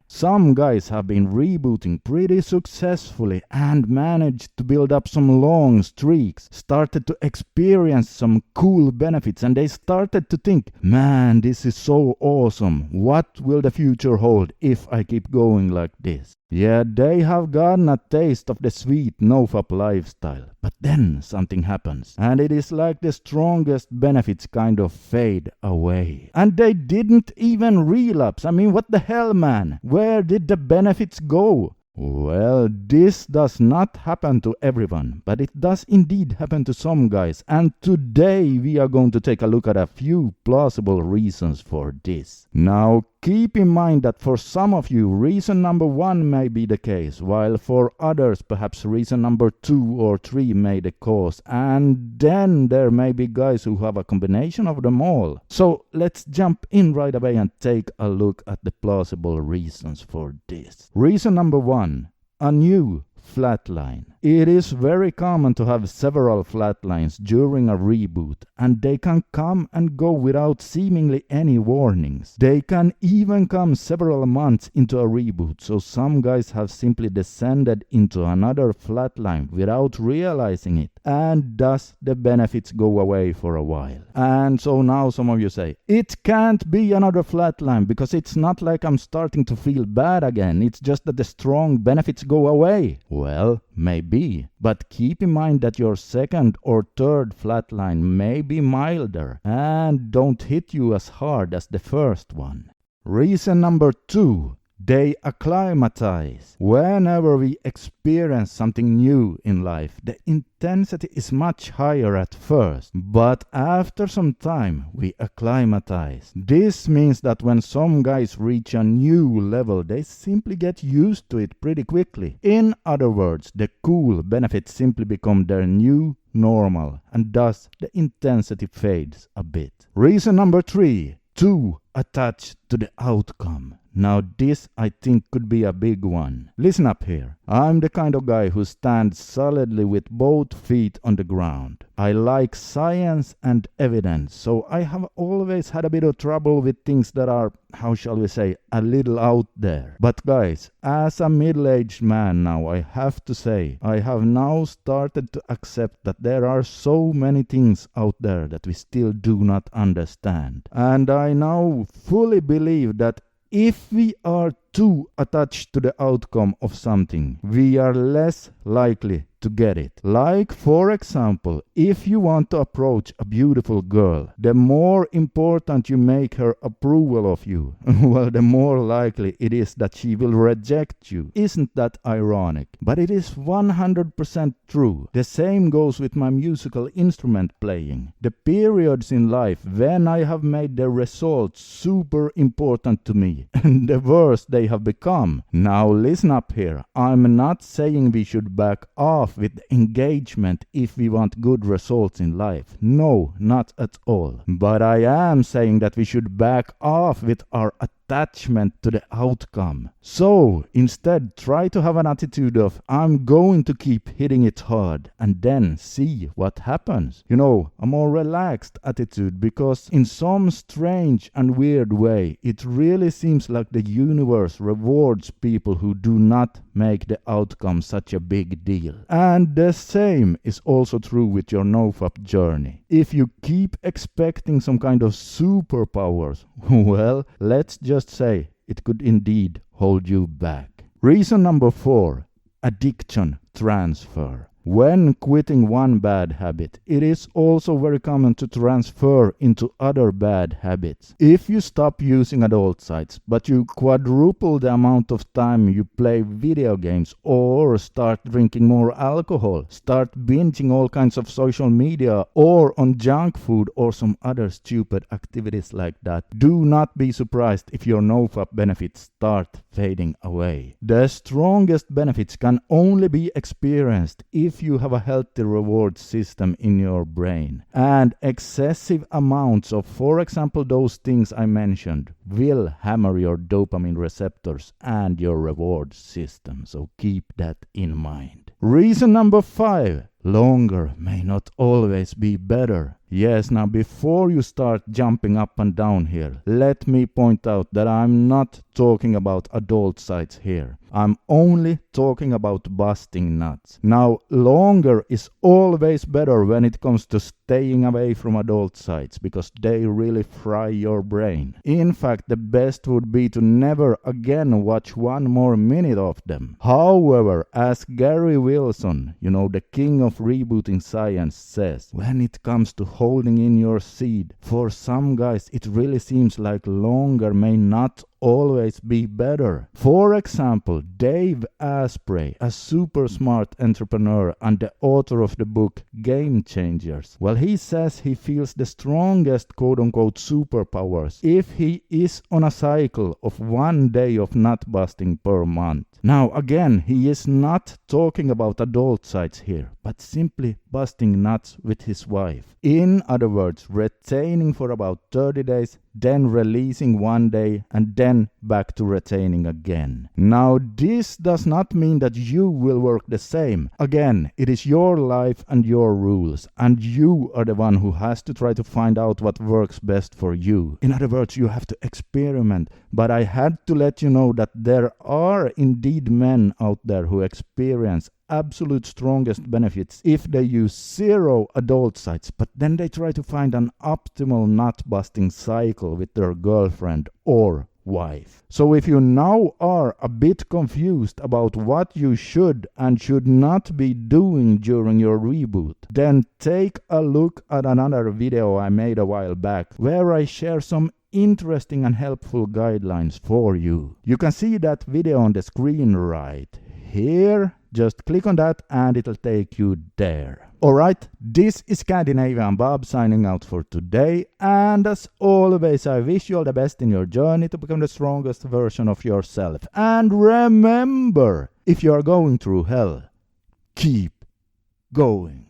Some guys have been rebooting pretty successfully and managed to build up some long streaks, started to experience some cool benefits, and they started to think, man, this is so awesome. What will the future hold if I keep going like this? Yeah, they have gotten a taste of the sweet NoFap lifestyle. But then something happens, and it is like the strongest benefits kind of fade away. And they didn't even relapse. I mean, what the hell, man? Where did the benefits go? Well, this does not happen to everyone, but it does indeed happen to some guys, and today we are going to take a look at a few plausible reasons for this. Now, keep in mind that for some of you, reason number 1 may be the case, while for others, perhaps reason number 2 or 3 may be the cause, and then there may be guys who have a combination of them all. So let's jump in right away and take a look at the plausible reasons for this. Reason number 1. A new flatline. It is very common to have several flatlines during a reboot, and they can come and go without seemingly any warnings. They can even come several months into a reboot, so some guys have simply descended into another flatline without realizing it, and thus the benefits go away for a while. And so now some of you say, it can't be another flatline because it's not like I'm starting to feel bad again, it's just that the strong benefits go away. Well, maybe, but keep in mind that your second or third flatline may be milder and don't hit you as hard as the first one. Reason number 2. They acclimatize. Whenever we experience something new in life, the intensity is much higher at first, but after some time we acclimatize. This means that when some guys reach a new level, they simply get used to it pretty quickly. In other words, the cool benefits simply become their new normal, and thus the intensity fades a bit. Reason number 3. Too attached to the outcome. Now this I think could be a big one. Listen up here. I'm the kind of guy who stands solidly with both feet on the ground. I like science and evidence, so I have always had a bit of trouble with things that are, how shall we say, a little out there. But guys, as a middle-aged man now, I have to say, I have now started to accept that there are so many things out there that we still do not understand. And I now fully believe that if we are too attached to the outcome of something, we are less likely to get it. Like, for example, if you want to approach a beautiful girl, the more important you make her approval of you, well, the more likely it is that she will reject you. Isn't that ironic? But it is 100% true. The same goes with my musical instrument playing. The periods in life when I have made the results super important to me, and the worse they have become. Now listen up here. I'm not saying we should back off with engagement if we want good results in life. No, not at all. But I am saying that we should back off with our attachment to the outcome. So instead, try to have an attitude of, I'm going to keep hitting it hard and then see what happens. You know, a more relaxed attitude, because in some strange and weird way, it really seems like the universe rewards people who do not make the outcome such a big deal. And the same is also true with your NoFap journey. If you keep expecting some kind of superpowers, well, let's just say it could indeed hold you back. Reason number 4, addiction transfer. When quitting one bad habit, it is also very common to transfer into other bad habits. If you stop using adult sites, but you quadruple the amount of time you play video games, or start drinking more alcohol, start binging all kinds of social media, or on junk food or some other stupid activities like that, do not be surprised if your NoFap benefits start fading away. The strongest benefits can only be experienced if you have a healthy reward system in your brain. And excessive amounts of, for example, those things I mentioned will hammer your dopamine receptors and your reward system. So keep that in mind. Reason number 5. Longer may not always be better. Yes, now before you start jumping up and down here, let me point out that I'm not talking about adult sites here. I'm only talking about busting nuts. Now, longer is always better when it comes to staying away from adult sites because they really fry your brain. In fact, the best would be to never again watch one more minute of them. However, as Gary Wilson, the king of rebooting science, says, when it comes to holding in your seed, for some guys it really seems like longer may not always be better. For example, Dave Asprey, a super smart entrepreneur and the author of the book Game Changers, well, he says he feels the strongest quote-unquote superpowers if he is on a cycle of 1 day of nut busting per month. Now again, he is not talking about adult sites here, but simply busting nuts with his wife. In other words, retaining for about 30 days, then releasing 1 day, and then back to retaining again. Now this does not mean that you will work the same. Again, it is your life and your rules, and you are the one who has to try to find out what works best for you. In other words, you have to experiment. But I had to let you know that there are indeed men out there who experience absolute strongest benefits if they use 0 adult sites, but then they try to find an optimal nut busting cycle with their girlfriend or wife. So if you now are a bit confused about what you should and should not be doing during your reboot, then take a look at another video I made a while back where I share some interesting and helpful guidelines for you. You can see that video on the screen right here. Just click on that and it'll take you there. Alright, this is Scandinavian Bob signing out for today, and as always I wish you all the best in your journey to become the strongest version of yourself. And remember, if you are going through hell, keep going.